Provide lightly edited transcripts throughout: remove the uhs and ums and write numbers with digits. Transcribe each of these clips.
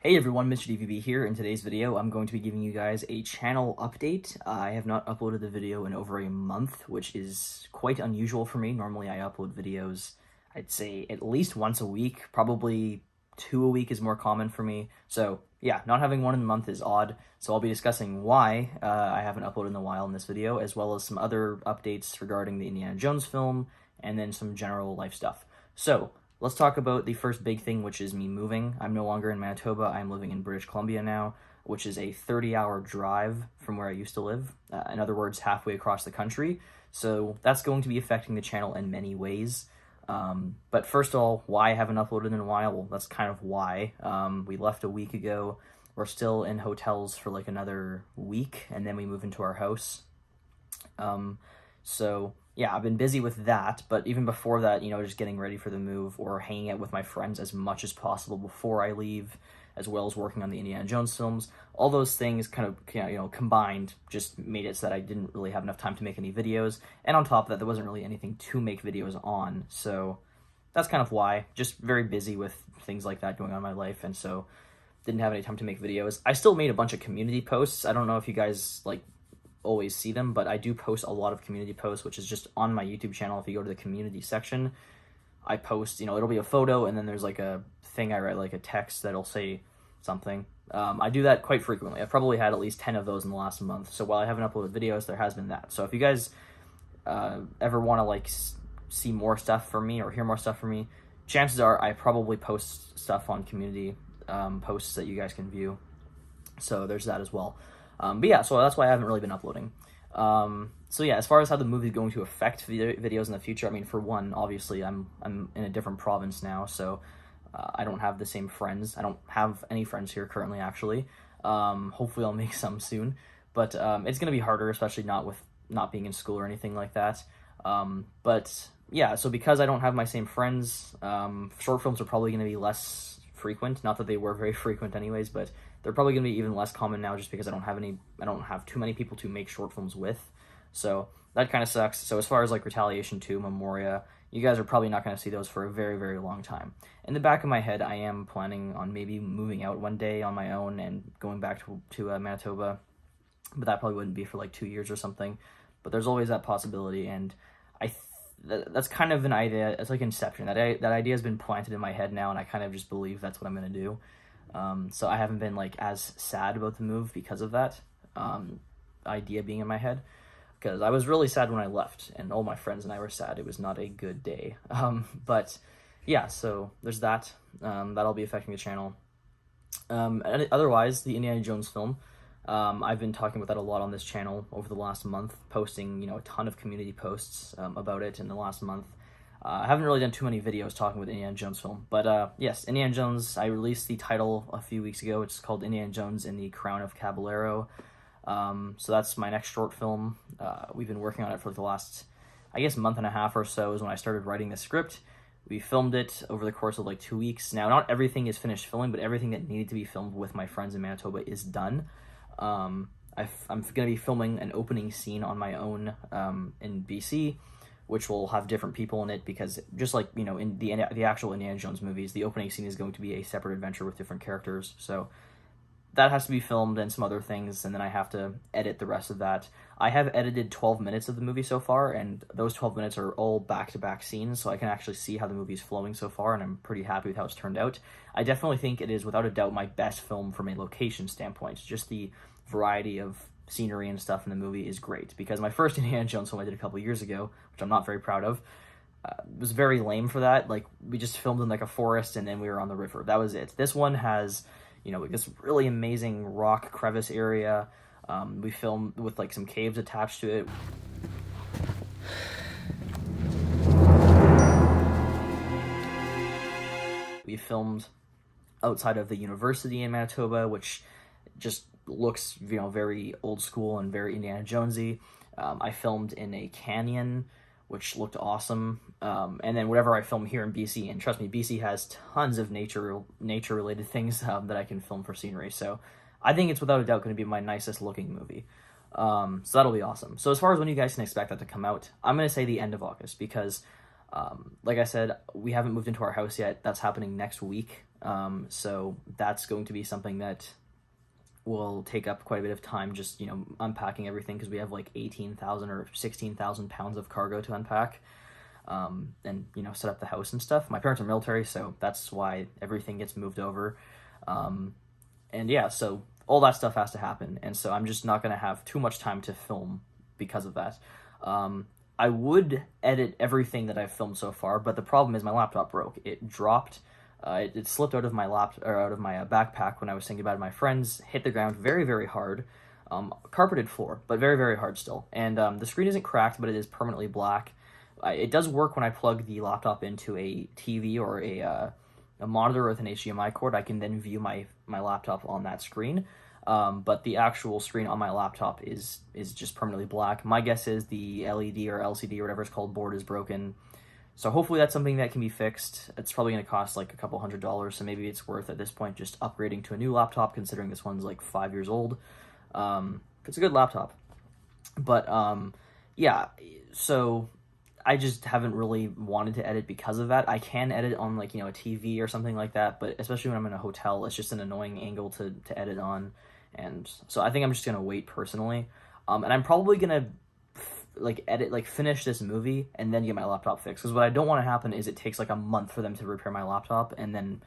Hey everyone, Mr. DVB here. In today's video, I'm going to be giving you guys a channel update. I have not uploaded the video in over a month, which is quite unusual for me. Normally I upload videos, I'd say at least once a week, probably 2 a week is more common for me. So yeah, not having one in a month is odd. So I'll be discussing why I haven't uploaded in a while in this video, as well as some other updates regarding the Indiana Jones film, and then some general life stuff. So let's talk about the first big thing, which is me moving. I'm no longer in Manitoba. I'm living in British Columbia now, which is a 30-hour drive from where I used to live. In other words, halfway across the country. So that's going to be affecting the channel in many ways. But first of all, why I haven't uploaded in a while? Well, that's kind of why. We left a week ago. We're still in hotels for like another week, and then we move into our house. So yeah, I've been busy with that, but even before that, just getting ready for the move or hanging out with my friends as much as possible before I leave, as well as working on the Indiana Jones films. All those things kind of, combined just made it so that I didn't really have enough time to make any videos. And on top of that, there wasn't really anything to make videos on. So that's kind of why. Just very busy with things like that going on in my life, and so didn't have any time to make videos. I still made a bunch of community posts. I don't know if you guys always see them, but I do post a lot of community posts, which is just on my YouTube channel. If you go to the community section, I post, it'll be a photo, and then there's like a thing I write, like a text that'll say something. I do that quite frequently. I've probably had at least 10 of those in the last month. So while I haven't uploaded videos, there has been that. So if you guys ever want to see more stuff from me or hear more stuff from me, chances are I probably post stuff on community posts that you guys can view. So there's that as well. But yeah, so that's why I haven't really been uploading. So yeah, as far as how the movie is going to affect videos in the future, I mean, for one, obviously I'm in a different province now, so I don't have the same friends. I don't have any friends here currently, actually. Hopefully I'll make some soon, but it's gonna be harder, especially not being in school or anything like that. But yeah, so because I don't have my same friends, short films are probably gonna be less frequent. Not that they were very frequent anyways, but they're probably going to be even less common now just because I don't have too many people to make short films with. So that kind of sucks. So as far as Retaliation 2, Memoria, you guys are probably not going to see those for a very, very long time. In the back of my head, I am planning on maybe moving out one day on my own and going back to Manitoba, but that probably wouldn't be for 2 years or something. But there's always that possibility, and that's kind of an idea. It's like Inception. That idea has been planted in my head now, and I kind of just believe that's what I'm going to do. So I haven't been as sad about the move because of that idea being in my head, because I was really sad when I left, and all my friends and I were sad. It was not a good day. But yeah, so there's that. That'll be affecting the channel. And otherwise, the Indiana Jones film, I've been talking about that a lot on this channel over the last month, posting a ton of community posts about it in the last month. I haven't really done too many videos talking with Indiana Jones film, but yes, Indiana Jones, I released the title a few weeks ago. It's called Indiana Jones and the Crown of Caballero. So that's my next short film. We've been working on it for the last, I guess, month and a half or so is when I started writing the script. We filmed it over the course of 2 weeks. Now, not everything is finished filming, but everything that needed to be filmed with my friends in Manitoba is done. I'm going to be filming an opening scene on my own in BC, which will have different people in it, because just in the actual Indiana Jones movies, the opening scene is going to be a separate adventure with different characters. So that has to be filmed, and some other things, and then I have to edit the rest of that. I have edited 12 minutes of the movie so far, and those 12 minutes are all back-to-back scenes, so I can actually see how the movie is flowing so far, and I'm pretty happy with how it's turned out. I definitely think it is, without a doubt, my best film from a location standpoint. Just the variety of scenery and stuff in the movie is great, because my first Indiana Jones film I did a couple years ago, which I'm not very proud of, was very lame for that. We just filmed in a forest, and then we were on the river. That was it. This one has this really amazing rock crevice area. We filmed with some caves attached to it. We filmed outside of the university in Manitoba, which just looks very old school and very Indiana Jonesy. I filmed in a canyon, which looked awesome. And then whatever I film here in BC, and trust me, BC has tons of nature-related things that I can film for scenery. So I think it's without a doubt going to be my nicest looking movie. So that'll be awesome. So as far as when you guys can expect that to come out, I'm going to say the end of August, because Like I said, we haven't moved into our house yet. That's happening next week. So that's going to be something that will take up quite a bit of time, just, unpacking everything, because we have like 18,000 or 16,000 pounds of cargo to unpack, and, set up the house and stuff. My parents are military, so that's why everything gets moved over. And yeah, so all that stuff has to happen. And so I'm just not going to have too much time to film because of that. I would edit everything that I've filmed so far, but the problem is my laptop broke. It dropped. It slipped out of my backpack when I was saying goodbye to my friends, hit the ground very, very hard. Carpeted floor, but very, very hard still. And the screen isn't cracked, but it is permanently black. It does work when I plug the laptop into a TV or a monitor with an HDMI cord. I can then view my laptop on that screen. But the actual screen on my laptop is just permanently black. My guess is the LED or LCD or whatever it's called board is broken. So hopefully that's something that can be fixed. It's probably going to cost like a couple $100, so maybe it's worth at this point just upgrading to a new laptop, considering this one's like 5 years old. It's a good laptop. But yeah, so I just haven't really wanted to edit because of that. I can edit on like, a TV or something like that, but especially when I'm in a hotel, it's just an annoying angle to edit on. And so I think I'm just going to wait personally. And I'm probably going to finish this movie and then get my laptop fixed. Because what I don't want to happen is it takes like a month for them to repair my laptop, and then,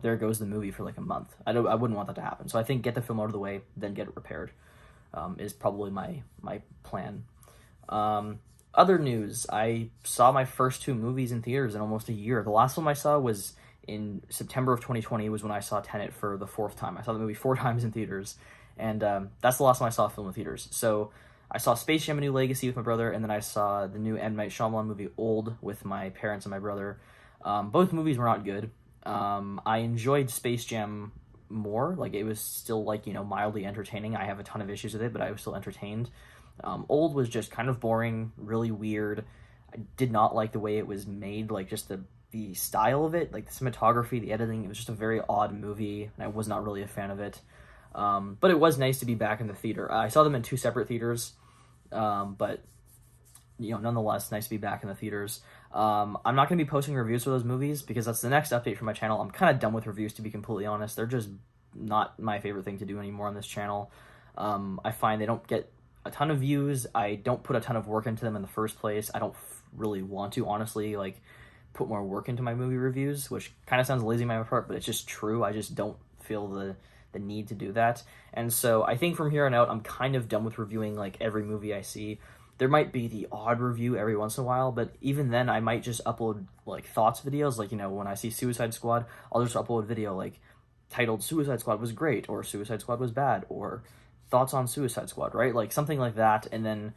there goes the movie for like a month. I wouldn't want that to happen. So I think get the film out of the way, then get it repaired, is probably my plan. Other news, I saw my first 2 movies in theaters in almost a year. The last one I saw was in September of 2020, was when I saw Tenet for the 4th time. I saw the movie 4 times in theaters, and that's the last time I saw a film in theaters. So I saw Space Jam: A New Legacy with my brother, and then I saw the new M. Night Shyamalan movie, Old, with my parents and my brother. Both movies were not good. I enjoyed Space Jam more. Like, it was still, like, mildly entertaining. I have a ton of issues with it, but I was still entertained. Old was just kind of boring, really weird. I did not like the way it was made, like, just the style of it, like the cinematography, the editing. It was just a very odd movie, and I was not really a fan of it. But it was nice to be back in the theater. I saw them in 2 separate theaters, but nonetheless, nice to be back in the theaters. I'm not going to be posting reviews for those movies because that's the next update for my channel. I'm kind of done with reviews, to be completely honest. They're just not my favorite thing to do anymore on this channel. I find they don't get a ton of views. I don't put a ton of work into them in the first place. I don't really want to, honestly, like, put more work into my movie reviews, which kind of sounds lazy on my part, but it's just true. I just don't feel the need to do that. And so I think from here on out, I'm kind of done with reviewing like every movie I see. There might be the odd review every once in a while, but even then I might just upload like thoughts videos. Like, when I see Suicide Squad, I'll just upload a video like titled Suicide Squad was great, or Suicide Squad was bad, or thoughts on Suicide Squad, right? Like something like that, and then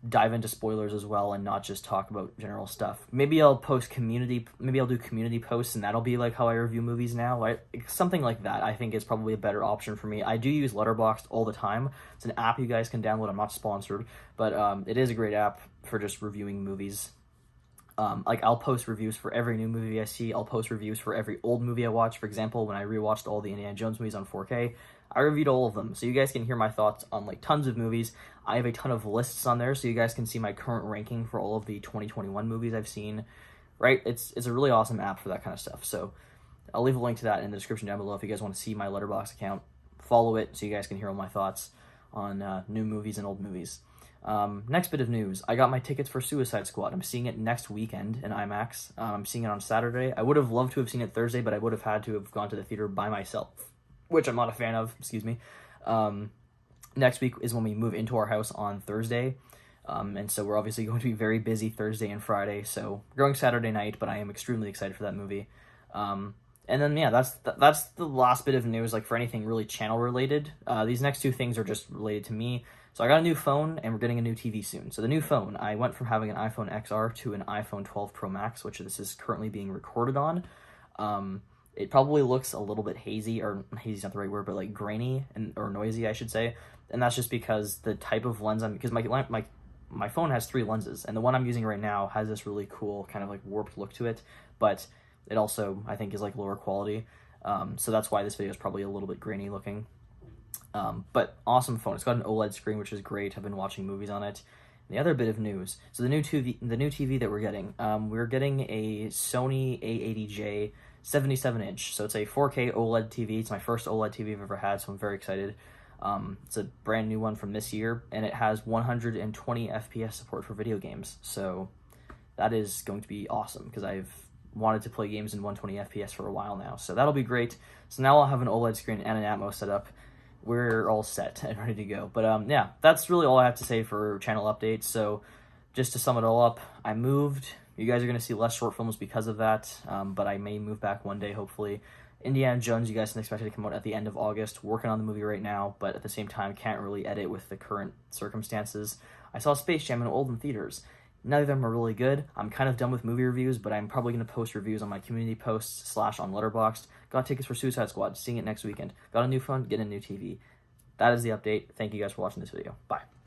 dive into spoilers as well and not just talk about general stuff. Maybe I'll do community posts, and that'll be like how I review movies now. Something like that I think is probably a better option for me. I do use Letterboxd all the time. It's an app you guys can download. I'm not sponsored, but it is a great app for just reviewing movies. I'll post reviews for every new movie I see. I'll post reviews for every old movie I watch. For example, when I rewatched all the Indiana Jones movies on 4K, I reviewed all of them, so you guys can hear my thoughts on like tons of movies. I have a ton of lists on there, so you guys can see my current ranking for all of the 2021 movies I've seen. Right? It's a really awesome app for that kind of stuff. So I'll leave a link to that in the description down below if you guys want to see my Letterboxd account. Follow it so you guys can hear all my thoughts on new movies and old movies. Next bit of news, I got my tickets for Suicide Squad. I'm seeing it next weekend in IMAX. I'm seeing it on Saturday. I would have loved to have seen it Thursday, but I would have had to have gone to the theater by myself, which I'm not a fan of, excuse me. Next week is when we move into our house on Thursday, and so we're obviously going to be very busy Thursday and Friday, so we're going Saturday night, but I am extremely excited for that movie. And then, yeah, that's the last bit of news, like, for anything really channel-related. These next 2 things are just related to me. So I got a new phone, and we're getting a new TV soon. So the new phone, I went from having an iPhone XR to an iPhone 12 Pro Max, which this is currently being recorded on. It probably looks a little bit hazy, or hazy's not the right word, but like grainy or noisy, I should say. And that's just because the type of lens because my phone has 3 lenses, and the one I'm using right now has this really cool kind of like warped look to it, but it also, I think, is like lower quality. So that's why this video is probably a little bit grainy looking. But awesome phone. It's got an OLED screen, which is great. I've been watching movies on it. The other bit of news, so the new TV that we're getting a Sony A80J 77-inch. So it's a 4K OLED TV. It's my first OLED TV I've ever had, so I'm very excited. It's a brand new one from this year, and it has 120 FPS support for video games. So that is going to be awesome because I've wanted to play games in 120 FPS for a while now. So that'll be great. So now I'll have an OLED screen and an Atmos setup. We're all set and ready to go. But yeah, that's really all I have to say for channel updates. So just to sum it all up, I moved. You guys are going to see less short films because of that, but I may move back one day, hopefully. Indiana Jones, you guys can expect it to come out at the end of August. Working on the movie right now, but at the same time, can't really edit with the current circumstances. I saw Space Jam in Oldham theaters. Neither of them are really good. I'm kind of done with movie reviews, but I'm probably going to post reviews on my community posts / on Letterboxd. Got tickets for Suicide Squad, seeing it next weekend. Got a new phone, get a new TV. That is the update. Thank you guys for watching this video. Bye.